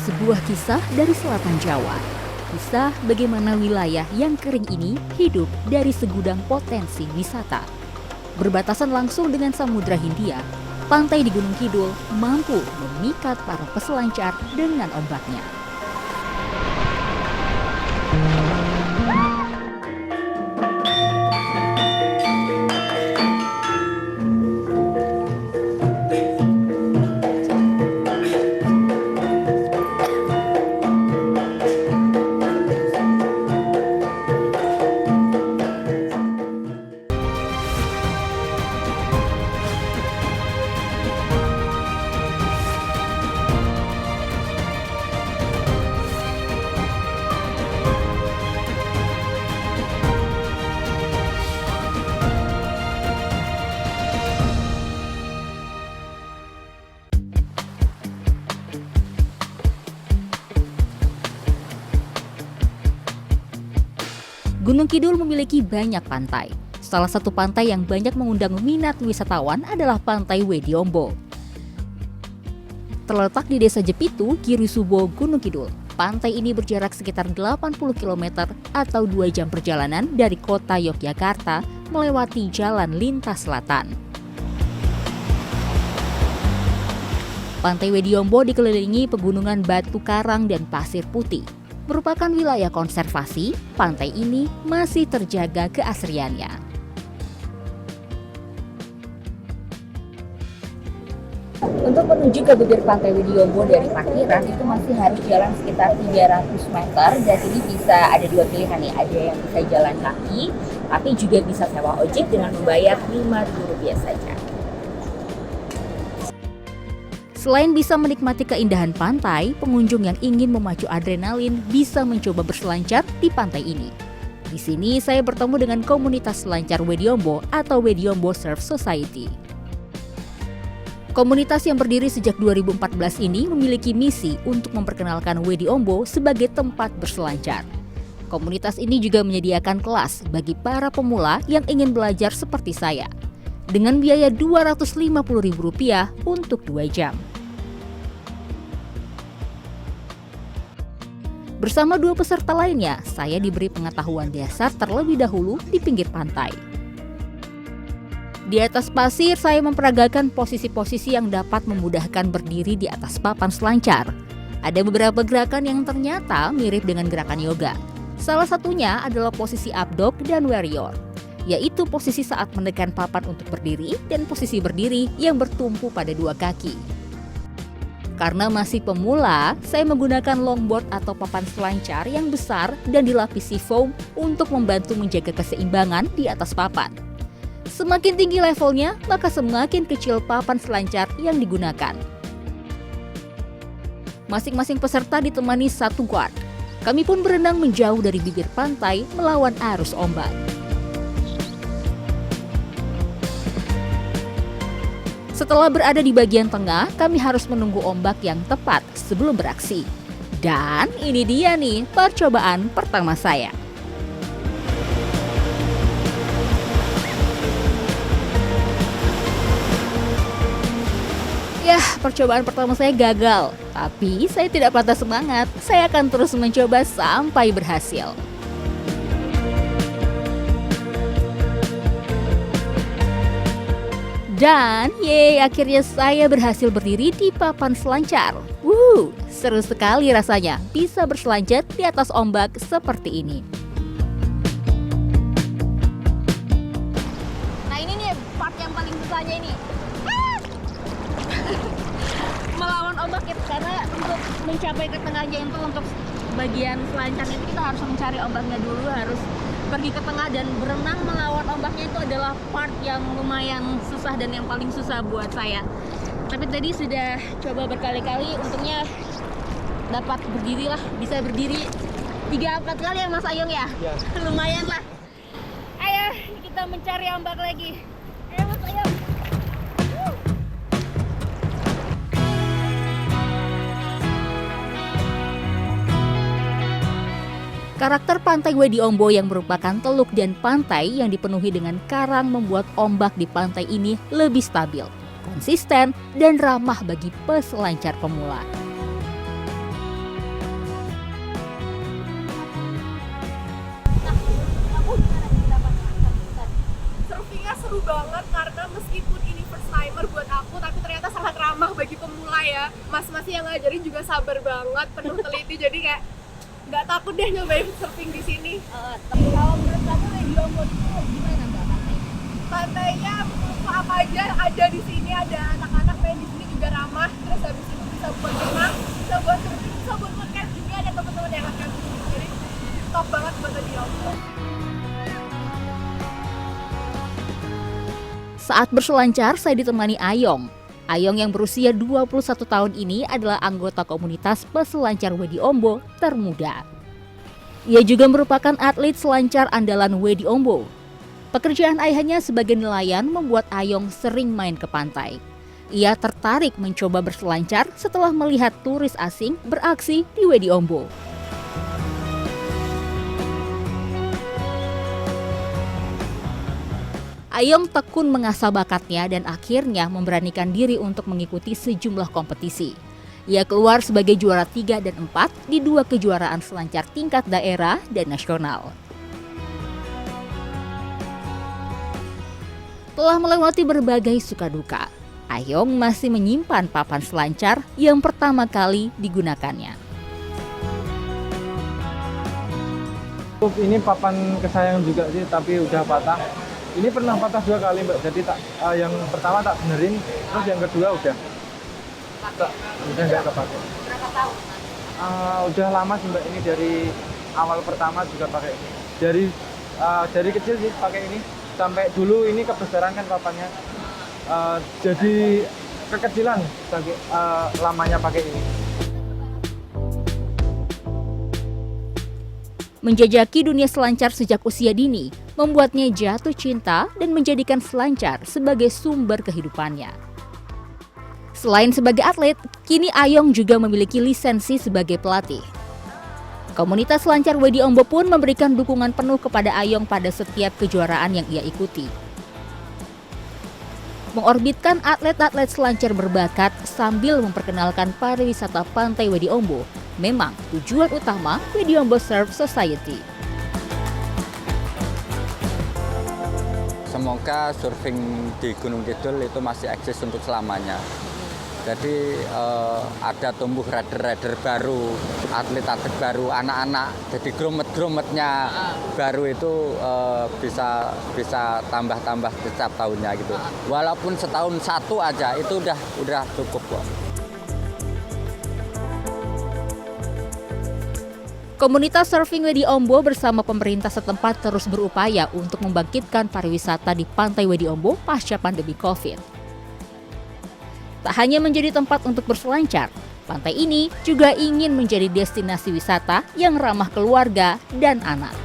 Sebuah kisah dari selatan Jawa. Kisah bagaimana wilayah yang kering ini hidup dari segudang potensi wisata. Berbatasan langsung dengan Samudra Hindia, pantai di Gunung Kidul mampu memikat para peselancar dengan ombaknya. Gunung Kidul memiliki banyak pantai. Salah satu pantai yang banyak mengundang minat wisatawan adalah Pantai Wediombo. Terletak di Desa Jepitu, Girisubo, Gunung Kidul. Pantai ini berjarak sekitar 80 km atau 2 jam perjalanan dari kota Yogyakarta melewati jalan lintas selatan. Pantai Wediombo dikelilingi pegunungan batu karang dan pasir putih. Merupakan wilayah konservasi, pantai ini masih terjaga keasriannya. Untuk menuju ke bibir Pantai Wediombo dari parkiran itu masih harus jalan sekitar 300 meter dan ini bisa ada dua pilihan nih, ada yang bisa jalan kaki, tapi juga bisa sewa ojek dengan membayar Rp5.000 saja. Selain bisa menikmati keindahan pantai, pengunjung yang ingin memacu adrenalin bisa mencoba berselancar di pantai ini. Di sini saya bertemu dengan komunitas selancar Wediombo atau Wediombo Surf Society. Komunitas yang berdiri sejak 2014 ini memiliki misi untuk memperkenalkan Wediombo sebagai tempat berselancar. Komunitas ini juga menyediakan kelas bagi para pemula yang ingin belajar seperti saya, dengan biaya Rp250.000 untuk 2 jam. Bersama dua peserta lainnya, saya diberi pengetahuan dasar terlebih dahulu di pinggir pantai. Di atas pasir, saya memperagakan posisi-posisi yang dapat memudahkan berdiri di atas papan selancar. Ada beberapa gerakan yang ternyata mirip dengan gerakan yoga. Salah satunya adalah posisi up dog dan warrior, yaitu posisi saat menekan papan untuk berdiri dan posisi berdiri yang bertumpu pada dua kaki. Karena masih pemula, saya menggunakan longboard atau papan selancar yang besar dan dilapisi foam untuk membantu menjaga keseimbangan di atas papan. Semakin tinggi levelnya, maka semakin kecil papan selancar yang digunakan. Masing-masing peserta ditemani satu guard. Kami pun berenang menjauh dari bibir pantai melawan arus ombak. Setelah berada di bagian tengah, kami harus menunggu ombak yang tepat sebelum beraksi. Dan ini dia nih percobaan pertama saya. Yah, percobaan pertama saya gagal. Tapi saya tidak patah semangat. Saya akan terus mencoba sampai berhasil. Dan akhirnya saya berhasil berdiri di papan selancar. Seru sekali rasanya bisa berselancar di atas ombak seperti ini. Nah ini nih part yang paling susahnya ini. Melawan ombak ya, karena untuk mencapai ke tengahnya itu untuk bagian selancarnya itu kita harus mencari ombaknya dulu, harus pergi ke tengah dan berenang melawan ombaknya itu adalah part yang lumayan susah dan yang paling susah buat saya. Tapi tadi sudah coba berkali-kali, untungnya dapat berdiri lah, bisa berdiri 3-4 kali ya Mas Ayung ya? Ya. Lumayan lah. Ayo kita mencari ombak lagi. Ayo Mas Ayung. Karakter Pantai Wediombo yang merupakan teluk dan pantai yang dipenuhi dengan karang membuat ombak di pantai ini lebih stabil, konsisten, dan ramah bagi peselancar pemula. seru banget karena meskipun ini first timer buat aku, tapi ternyata sangat ramah bagi pemula ya. Mas-mas yang ngajarin juga sabar banget, penuh teliti, jadi kayak nggak takut deh nyobain surfing di sini. Kalau menurut kamu Radio Ombol itu gimana Mbak pantainya? Pantainya menurutku apa aja ada di sini, ada anak-anak main di sini juga ramah. Terus habis itu bisa buat renang, bisa buat surfing, bisa buat ngecamp juga, ada teman-teman yang ngecamp di sini. Jadi top banget buat Radio Ombol. Saat berselancar, saya ditemani Ayong. Ayong yang berusia 21 tahun ini adalah anggota komunitas peselancar Wedi Ombo termuda. Ia juga merupakan atlet selancar andalan Wedi Ombo. Pekerjaan ayahnya sebagai nelayan membuat Ayong sering main ke pantai. Ia tertarik mencoba berselancar setelah melihat turis asing beraksi di Wedi Ombo. Ayong tekun mengasah bakatnya dan akhirnya memberanikan diri untuk mengikuti sejumlah kompetisi. Ia keluar sebagai juara 3 dan 4 di 2 kejuaraan selancar tingkat daerah dan nasional. Telah melewati berbagai suka duka, Ayong masih menyimpan papan selancar yang pertama kali digunakannya. Ini papan kesayangan juga sih, tapi udah patah. Ini pernah patah 2 kali Mbak, jadi yang pertama tak benerin, terus yang kedua udah nggak kepake. Berapa tahun? Udah lama sih Mbak, ini dari awal pertama juga pakai ini. Dari kecil sih pakai ini, sampai dulu ini kebesaran kan papannya, jadi kekecilan lamanya pakai ini. Menjajaki dunia selancar sejak usia dini membuatnya jatuh cinta dan menjadikan selancar sebagai sumber kehidupannya. Selain sebagai atlet, kini Ayong juga memiliki lisensi sebagai pelatih. Komunitas selancar Wedi Ombo pun memberikan dukungan penuh kepada Ayong pada setiap kejuaraan yang ia ikuti. Mengorbitkan atlet-atlet selancar berbakat sambil memperkenalkan pariwisata pantai Wedi Ombo memang tujuan utama Wedi Ombo Surf Society. Semoga surfing di Gunung Kidul itu masih eksis untuk selamanya. Jadi ada tumbuh rider-rider baru, atlet-atlet baru, anak-anak. Jadi grumet-grumetnya baru itu bisa tambah-tambah setiap tahunnya gitu. Walaupun setahun satu aja itu udah cukup kok. Komunitas surfing Wedi Ombo bersama pemerintah setempat terus berupaya untuk membangkitkan pariwisata di pantai Wedi Ombo pasca pandemi Covid. Tak hanya menjadi tempat untuk berselancar, pantai ini juga ingin menjadi destinasi wisata yang ramah keluarga dan anak.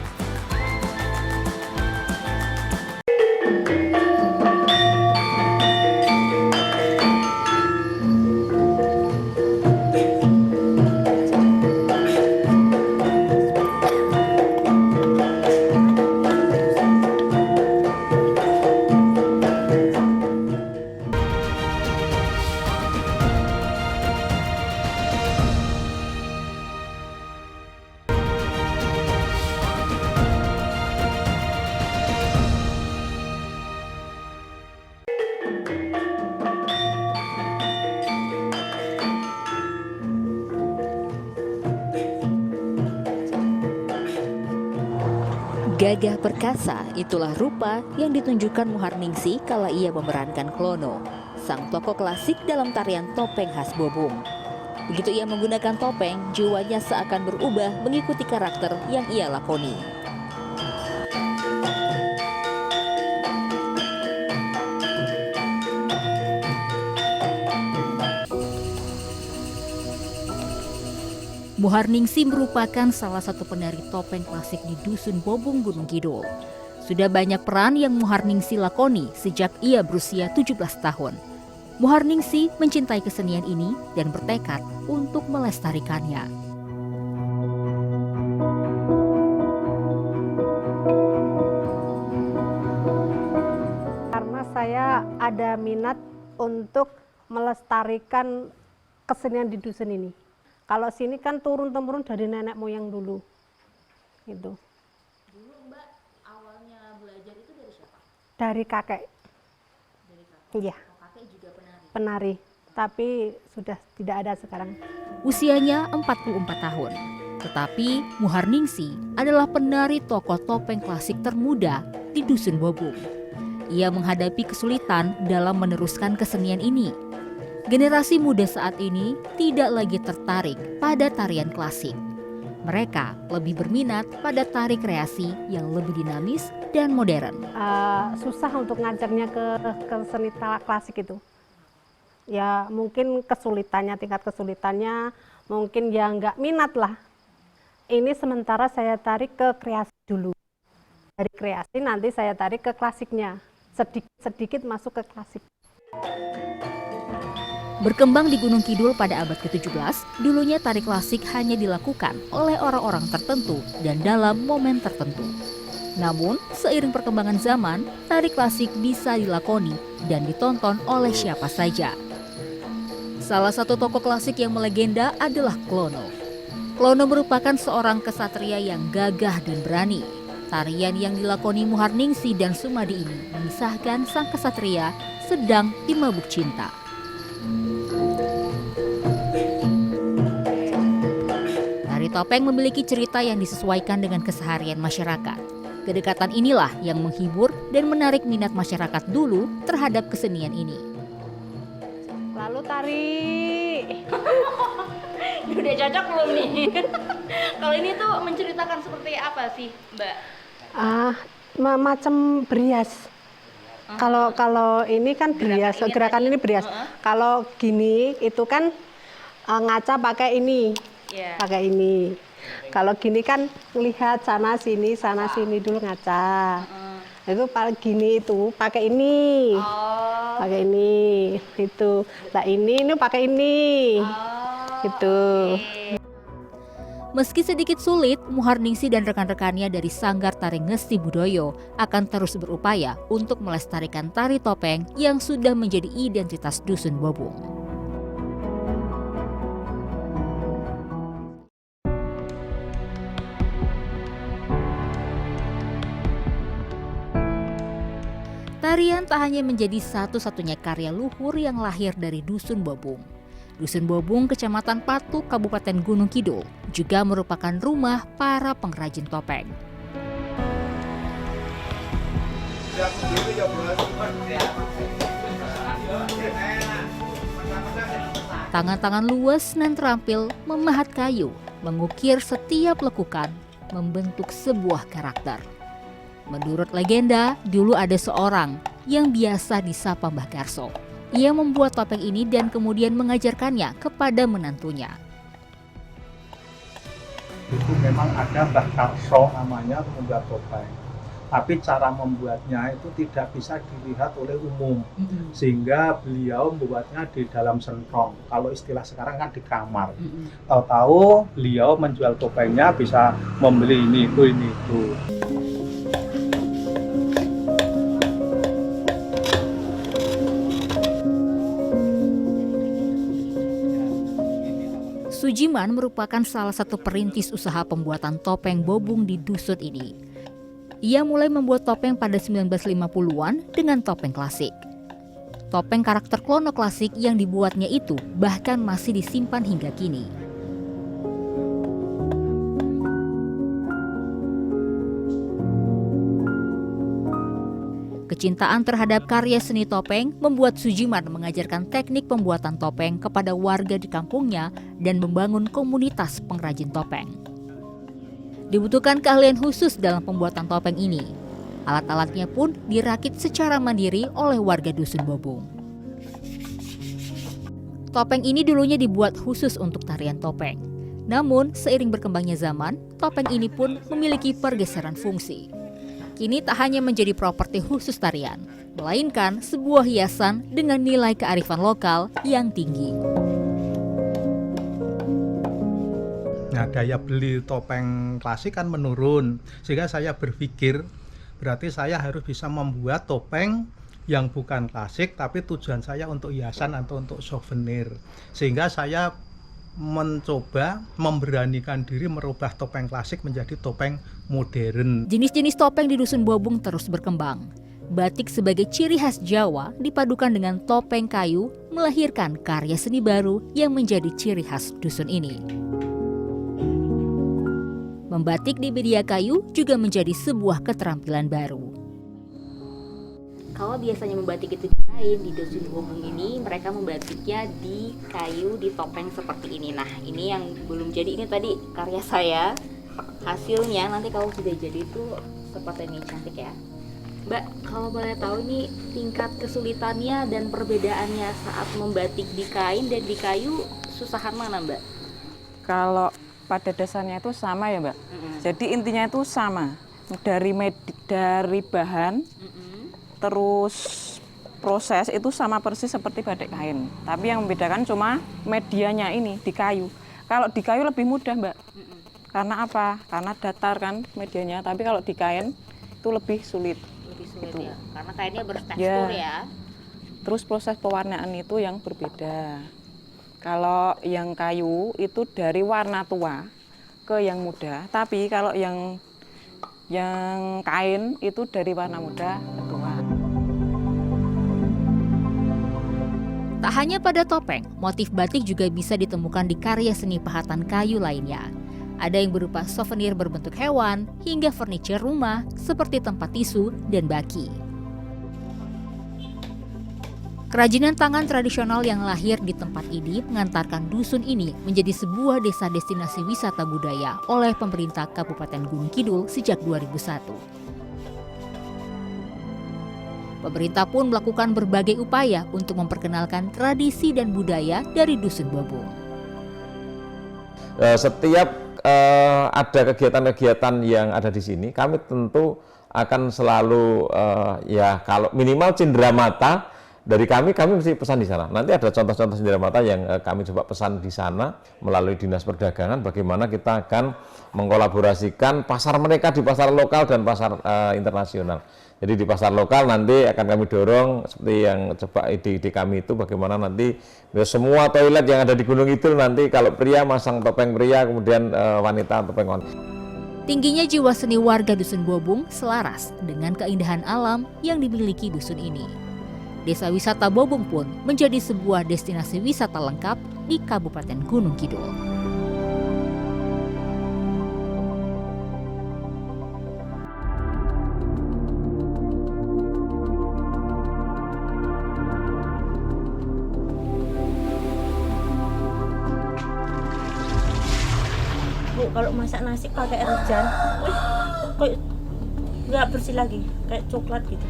Gagah perkasa, itulah rupa yang ditunjukkan Muharningsi kala ia memerankan Klono, sang tokoh klasik dalam tarian topeng khas Bobong. Begitu ia menggunakan topeng, jiwanya seakan berubah mengikuti karakter yang ia lakoni. Muharningsi merupakan salah satu penari topeng klasik di Dusun Bobong Gunung Kidul. Sudah banyak peran yang Muharningsi lakoni sejak ia berusia 17 tahun. Muharningsi mencintai kesenian ini dan bertekad untuk melestarikannya. Karena saya ada minat untuk melestarikan kesenian di dusun ini. Kalau sini kan turun-temurun dari nenek moyang dulu, gitu. Dulu Mbak awalnya belajar itu dari siapa? Dari kakek. Iya. Penari, tapi sudah tidak ada sekarang. Usianya 44 tahun. Tetapi Muharningsi adalah penari tokoh topeng klasik termuda di Dusun Bobung. Ia menghadapi kesulitan dalam meneruskan kesenian ini. Generasi muda saat ini tidak lagi tertarik pada tarian klasik. Mereka lebih berminat pada tari kreasi yang lebih dinamis dan modern. Susah untuk ngajarnya ke seni klasik itu. Ya mungkin tingkat kesulitannya mungkin ya nggak minat lah. Ini sementara saya tarik ke kreasi dulu. Dari kreasi nanti saya tarik ke klasiknya. Sedikit masuk ke klasik. Berkembang di Gunung Kidul pada abad ke-17, dulunya tari klasik hanya dilakukan oleh orang-orang tertentu dan dalam momen tertentu. Namun, seiring perkembangan zaman, tari klasik bisa dilakoni dan ditonton oleh siapa saja. Salah satu tokoh klasik yang melegenda adalah Klono. Klono merupakan seorang kesatria yang gagah dan berani. Tarian yang dilakoni Muharningsi dan Sumadi ini mengisahkan sang kesatria sedang dimabuk cinta. Tari topeng memiliki cerita yang disesuaikan dengan keseharian masyarakat. Kedekatan inilah yang menghibur dan menarik minat masyarakat dulu terhadap kesenian ini. Lalu tari. Udah cocok belum nih? Kalau ini tuh menceritakan seperti apa sih, Mbak? Macam berias. Kalau ini kan berias, gerakan ini berias. Kalau gini itu kan ngaca pakai ini, pakai ini. Kalau gini kan lihat sana sini dulu ngaca. Itu gini itu pakai ini, pakai ini, itu. Lah ini pakai ini, itu. Meski sedikit sulit, Muharningsi dan rekan-rekannya dari Sanggar Tari Ngesti Budoyo akan terus berupaya untuk melestarikan tari topeng yang sudah menjadi identitas Dusun Bobung. Tarian tak hanya menjadi satu-satunya karya luhur yang lahir dari Dusun Bobung. Dusun Bobung, Kecamatan Patu, Kabupaten Gunung Kidul, juga merupakan rumah para pengrajin topeng. Tangan-tangan luas dan terampil memahat kayu, mengukir setiap lekukan, membentuk sebuah karakter. Menurut legenda, dulu ada seorang yang biasa disapa Mbah Garso. Ia membuat topeng ini dan kemudian mengajarkannya kepada menantunya. Itu memang ada Mbah Karso namanya membuat topeng. Tapi cara membuatnya itu tidak bisa dilihat oleh umum. Sehingga beliau membuatnya di dalam sentrong. Kalau istilah sekarang kan di kamar. Tahu-tahu beliau menjual topengnya bisa membeli ini itu. Sujiman merupakan salah satu perintis usaha pembuatan topeng Bobung di dusun ini. Ia mulai membuat topeng pada 1950-an dengan topeng klasik. Topeng karakter Klono klasik yang dibuatnya itu bahkan masih disimpan hingga kini. Kecintaan terhadap karya seni topeng membuat Sujiman mengajarkan teknik pembuatan topeng kepada warga di kampungnya dan membangun komunitas pengrajin topeng. Dibutuhkan keahlian khusus dalam pembuatan topeng ini. Alat-alatnya pun dirakit secara mandiri oleh warga Dusun Bobung. Topeng ini dulunya dibuat khusus untuk tarian topeng. Namun, seiring berkembangnya zaman, topeng ini pun memiliki pergeseran fungsi. Kini tak hanya menjadi properti khusus tarian, melainkan sebuah hiasan dengan nilai kearifan lokal yang tinggi. Nah, daya beli topeng klasik kan menurun, sehingga saya berpikir berarti saya harus bisa membuat topeng yang bukan klasik, tapi tujuan saya untuk hiasan atau untuk souvenir. Sehingga saya mencoba memberanikan diri merubah topeng klasik menjadi topeng modern. Jenis-jenis topeng di Dusun Bobung terus berkembang. Batik sebagai ciri khas Jawa dipadukan dengan topeng kayu melahirkan karya seni baru yang menjadi ciri khas dusun ini. Membatik di media kayu juga menjadi sebuah keterampilan baru. Kalau biasanya membatik itu di kain, di dusun Bobong ini mereka membatiknya di kayu, di topeng seperti ini. Nah, ini yang belum jadi, ini tadi karya saya. Hasilnya nanti kalau sudah jadi itu seperti ini, cantik ya. Mbak, kalau boleh tahu nih tingkat kesulitannya dan perbedaannya saat membatik di kain dan di kayu, susahan mana Mbak? Kalau pada dasarnya itu sama ya Mbak. Jadi intinya itu sama, dari bahan, terus proses itu sama persis seperti batik kain. Tapi yang membedakan cuma medianya ini di kayu. Kalau di kayu lebih mudah Mbak. Karena apa? Karena datar kan medianya. Tapi kalau di kain itu lebih sulit. Itu. Ya, karena kainnya bertekstur ya. Terus proses pewarnaan itu yang berbeda. Kalau yang kayu itu dari warna tua ke yang muda, tapi kalau yang kain itu dari warna muda ke tua. Tak hanya pada topeng, motif batik juga bisa ditemukan di karya seni pahatan kayu lainnya. Ada yang berupa souvenir berbentuk hewan, hingga furniture rumah seperti tempat tisu dan baki. Kerajinan tangan tradisional yang lahir di tempat ini mengantarkan dusun ini menjadi sebuah desa destinasi wisata budaya oleh pemerintah Kabupaten Gunung Kidul sejak 2001. Pemerintah pun melakukan berbagai upaya untuk memperkenalkan tradisi dan budaya dari dusun Bobong. Setiap ada kegiatan-kegiatan yang ada di sini, kami tentu akan selalu ya kalau minimal cindera mata dari kami mesti pesan di sana. Nanti ada contoh-contoh cindera mata yang kami coba pesan di sana melalui Dinas Perdagangan, bagaimana kita akan mengkolaborasikan pasar mereka di pasar lokal dan pasar internasional. Jadi di pasar lokal nanti akan kami dorong seperti yang coba ide kami itu, bagaimana nanti semua toilet yang ada di Gunung Kidul nanti kalau pria masang topeng pria, kemudian wanita topeng wanita. Tingginya jiwa seni warga dusun Bobong selaras dengan keindahan alam yang dimiliki dusun ini. Desa wisata Bobong pun menjadi sebuah destinasi wisata lengkap di Kabupaten Gunung Kidul. Kalau masak nasi pakai air hujan, kok nggak bersih lagi, kayak coklat gitu.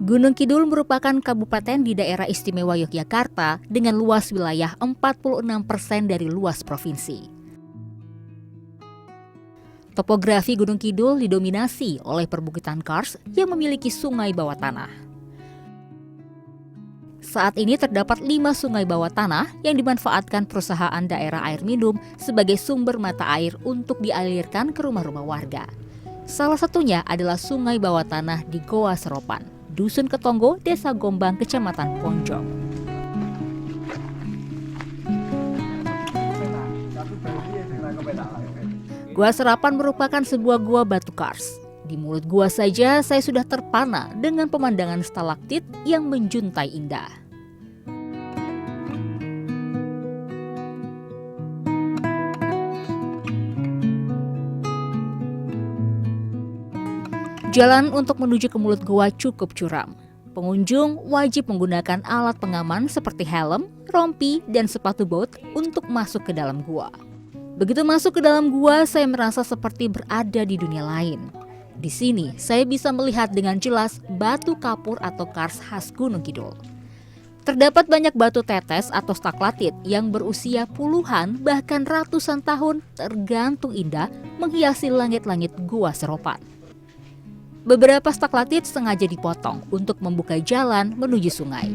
Gunung Kidul merupakan kabupaten di daerah istimewa Yogyakarta dengan luas wilayah 46% dari luas provinsi. Topografi Gunung Kidul didominasi oleh perbukitan kars yang memiliki sungai bawah tanah. Saat ini terdapat 5 sungai bawah tanah yang dimanfaatkan perusahaan daerah air minum sebagai sumber mata air untuk dialirkan ke rumah-rumah warga. Salah satunya adalah sungai bawah tanah di Goa Seropan, Dusun Ketonggo, Desa Gombang, Kecamatan Ponjong. Gua Serapan merupakan sebuah gua batu kars. Di mulut gua saja saya sudah terpana dengan pemandangan stalaktit yang menjuntai indah. Jalan untuk menuju ke mulut gua cukup curam. Pengunjung wajib menggunakan alat pengaman seperti helm, rompi, dan sepatu bot untuk masuk ke dalam gua. Begitu masuk ke dalam gua, saya merasa seperti berada di dunia lain. Di sini, saya bisa melihat dengan jelas batu kapur atau kars khas Gunung Kidul. Terdapat banyak batu tetes atau stalaktit yang berusia puluhan bahkan ratusan tahun tergantung indah menghiasi langit-langit Gua Seropan. Beberapa stalaktit sengaja dipotong untuk membuka jalan menuju sungai.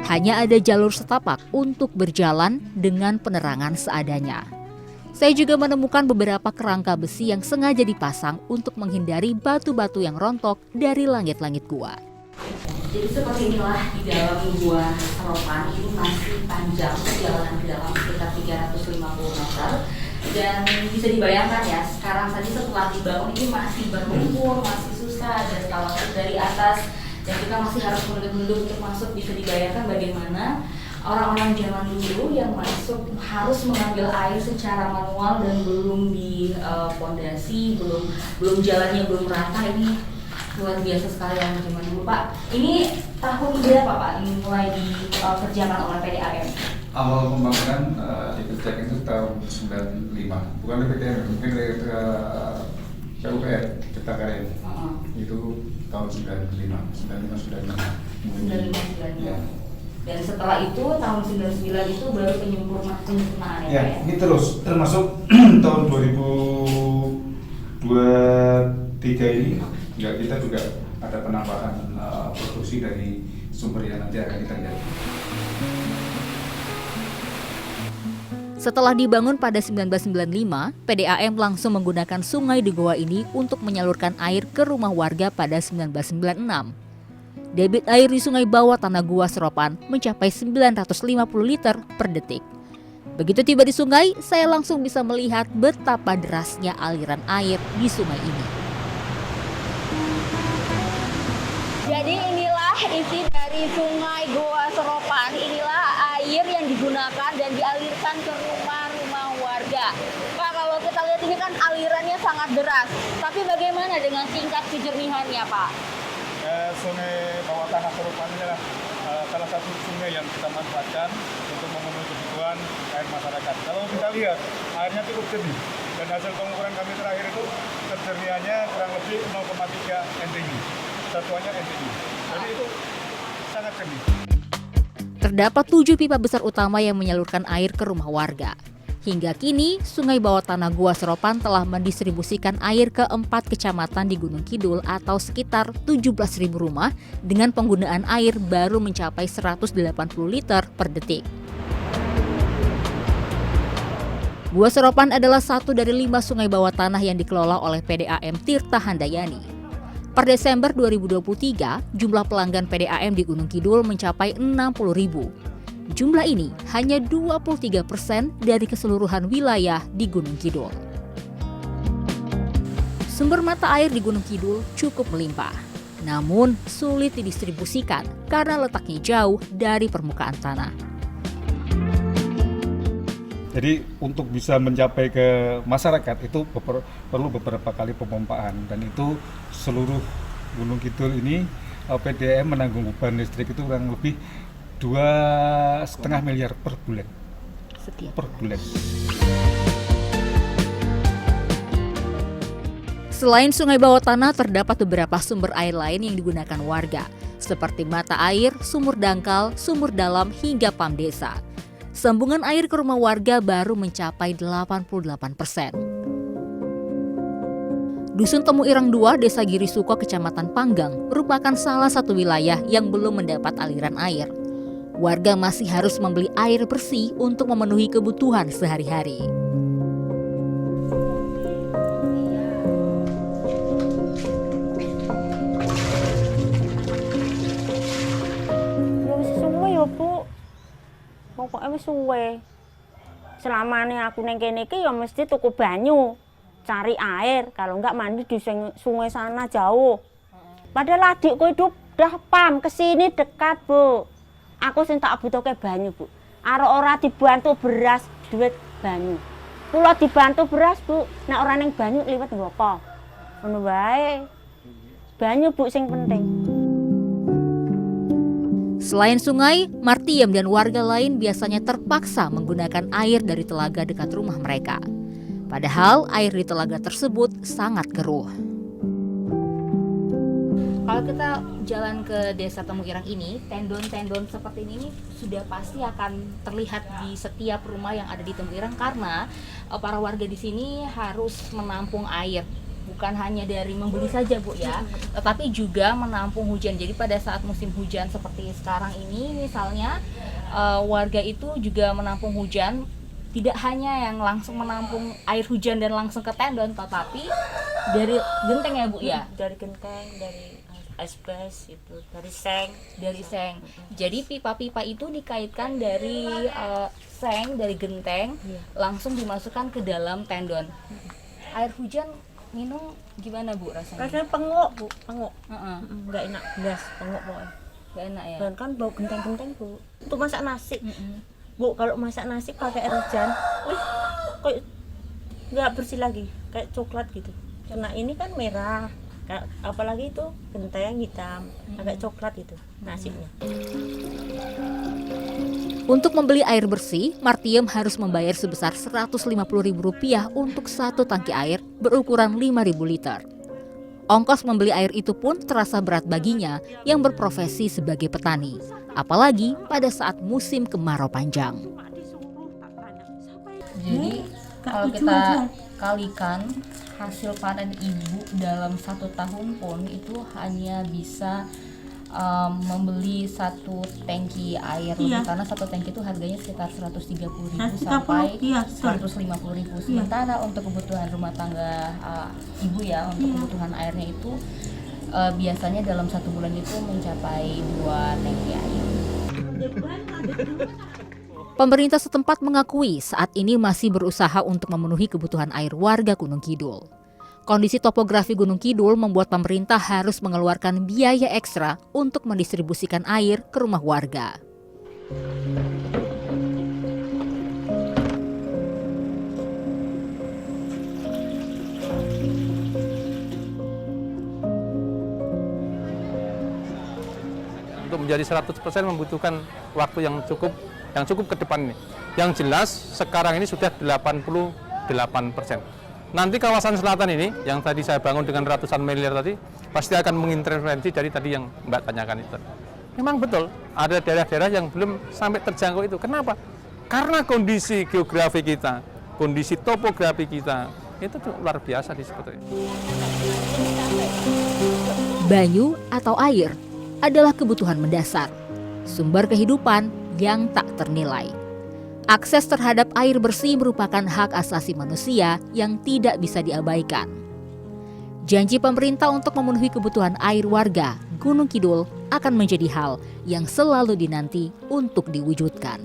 Hanya ada jalur setapak untuk berjalan dengan penerangan seadanya. Saya juga menemukan beberapa kerangka besi yang sengaja dipasang untuk menghindari batu-batu yang rontok dari langit-langit gua. Jadi seperti inilah di dalam Gua Seropan. Ini masih panjang perjalanan ke dalam sekitar 350 meter. Dan bisa dibayangkan ya, sekarang saja setelah dibangun ini masih berlumpur, masih susah, ada stalaktit dari atas. Dan kita masih harus menunduk-nunduk untuk masuk. Bisa dibayangkan bagaimana orang-orang zaman dulu yang masuk harus mengambil air secara manual dan belum di pondasi, belum jalannya belum rata. Ini luar biasa sekali yang zaman dulu, Pak. Ini tahun berapa, Pak? Ini mulai dikerjakan oleh PDAM? Awal pembangunan dikerjakan itu tahun 95, bukan dari PDAM, mungkin dari PUPR Cipta Karya. Itu tahun 95. Ya. Dan setelah itu tahun 99 itu baru penyempurnaan ya, ya? Ini terus termasuk tahun 2023 ini ya, kita juga ada penambahan produksi dari sumber yang nanti akan kita lihat. Setelah dibangun pada 1995, PDAM langsung menggunakan sungai di goa ini untuk menyalurkan air ke rumah warga pada 1996. Debit air di sungai bawah tanah Gua Seropan mencapai 950 liter per detik. Begitu tiba di sungai, saya langsung bisa melihat betapa derasnya aliran air di sungai ini. Jadi inilah isi dari sungai Gua Seropan. Inilah air yang digunakan dan dialirkan ke rumah-rumah warga. Pak, kalau kita lihat ini kan alirannya sangat deras. Tapi bagaimana dengan tingkat kejernihannya, Pak? Sungai bawah tanah Seropan ini adalah salah satu sungai yang kita manfaatkan untuk memenuhi kebutuhan air masyarakat. Kalau kita lihat, airnya cukup jernih. Dan hasil pengukuran kami terakhir itu kejernihannya kurang lebih 0,3 NTU. Satuannya NTU. Jadi itu sangat jernih. Terdapat 7 pipa besar utama yang menyalurkan air ke rumah warga. Hingga kini, sungai bawah tanah Gua Seropan telah mendistribusikan air ke 4 kecamatan di Gunung Kidul atau sekitar 17.000 rumah dengan penggunaan air baru mencapai 180 liter per detik. Gua Seropan adalah satu dari 5 sungai bawah tanah yang dikelola oleh PDAM Tirta Handayani. Per Desember 2023, jumlah pelanggan PDAM di Gunung Kidul mencapai 60.000. Jumlah ini hanya 23% dari keseluruhan wilayah di Gunung Kidul. Sumber mata air di Gunung Kidul cukup melimpah, namun sulit didistribusikan karena letaknya jauh dari permukaan tanah. Jadi untuk bisa mencapai ke masyarakat itu perlu beberapa kali pemompaan, dan itu seluruh Gunung Kidul ini PDAM menanggung beban listrik itu kurang lebih 2,5 miliar per bulan. Per bulan. Selain sungai bawah tanah, terdapat beberapa sumber air lain yang digunakan warga, seperti mata air, sumur dangkal, sumur dalam, hingga PAM desa. Sambungan air ke rumah warga baru mencapai 88%. Dusun Temu Irang 2, Desa Giri Suko, Kecamatan Panggang, merupakan salah satu wilayah yang belum mendapat aliran air. Warga masih harus membeli air bersih untuk memenuhi kebutuhan sehari-hari. Ya wis suwe ya, Bu. Pokoke wis suwe. Selamane aku ning kene iki ya mesti tuku banyu, cari air, kalau enggak mandi di sungai sana jauh. Padahal adikku itu udah PAM kesini dekat, Bu. Aku sing tak butuhke banyu, Bu. Arek ora dibantu beras, duit banyu. Kula dibantu beras, Bu. Nek ora ning banyu liwet ngapa? Ngono wae. Banyu, Bu, sing penting. Selain sungai, Martiem dan warga lain biasanya terpaksa menggunakan air dari telaga dekat rumah mereka. Padahal air di telaga tersebut sangat keruh. Kalau kita jalan ke Desa Temuirang ini, tendon-tendon seperti ini sudah pasti akan terlihat di setiap rumah yang ada di Temuirang, karena para warga di sini harus menampung air. Bukan hanya dari membeli saja Bu ya, tetapi juga menampung hujan. Jadi pada saat musim hujan seperti sekarang ini misalnya, warga itu juga menampung hujan. Tidak hanya yang langsung menampung air hujan dan langsung ke tendon, tetapi dari genteng ya Bu ya? Dari genteng, dari asbes itu, dari seng. Jadi pipa-pipa itu dikaitkan dari seng, dari genteng, langsung dimasukkan ke dalam tendon. Air hujan minum gimana Bu rasanya? Rasanya penguk Bu, penguk. Nggak enak, gas, penguk pokoknya. Nggak enak ya? Dan kan bau genteng-genteng Bu. Untuk masak nasi. Bu, kalau masak nasi pakai air hujan, kok nggak bersih lagi, kayak coklat gitu. Karena ini kan merah. Apalagi itu genteng hitam, agak coklat itu nasinya. Untuk membeli air bersih, Martiem harus membayar sebesar Rp150.000 untuk satu tangki air berukuran 5.000 liter. Ongkos membeli air itu pun terasa berat baginya yang berprofesi sebagai petani, apalagi pada saat musim kemarau panjang. Jadi kalau kita kalikan hasil panen ibu dalam 1 tahun pun itu hanya bisa membeli 1 tangki air lebih, karena 1 tangki itu harganya sekitar 130.000 sampai 150.000. Sementara untuk kebutuhan rumah tangga ibu ya, untuk kebutuhan airnya itu biasanya dalam 1 bulan itu mencapai 2 tangki air. Pemerintah setempat mengakui saat ini masih berusaha untuk memenuhi kebutuhan air warga Gunung Kidul. Kondisi topografi Gunung Kidul membuat pemerintah harus mengeluarkan biaya ekstra untuk mendistribusikan air ke rumah warga. Untuk menjadi 100% membutuhkan waktu yang cukup ke depan ini. Yang jelas sekarang ini sudah 88%. Nanti kawasan selatan ini yang tadi saya bangun dengan ratusan miliar tadi pasti akan mengintervensi dari tadi yang Mbak tanyakan itu. Memang betul ada daerah-daerah yang belum sampai terjangkau itu. Kenapa? Karena kondisi geografi kita, kondisi topografi kita itu luar biasa di seperti itu. Banyu atau air adalah kebutuhan mendasar, sumber kehidupan yang tak ternilai. Akses terhadap air bersih merupakan hak asasi manusia yang tidak bisa diabaikan. Janji pemerintah untuk memenuhi kebutuhan air warga Gunung Kidul akan menjadi hal yang selalu dinanti untuk diwujudkan.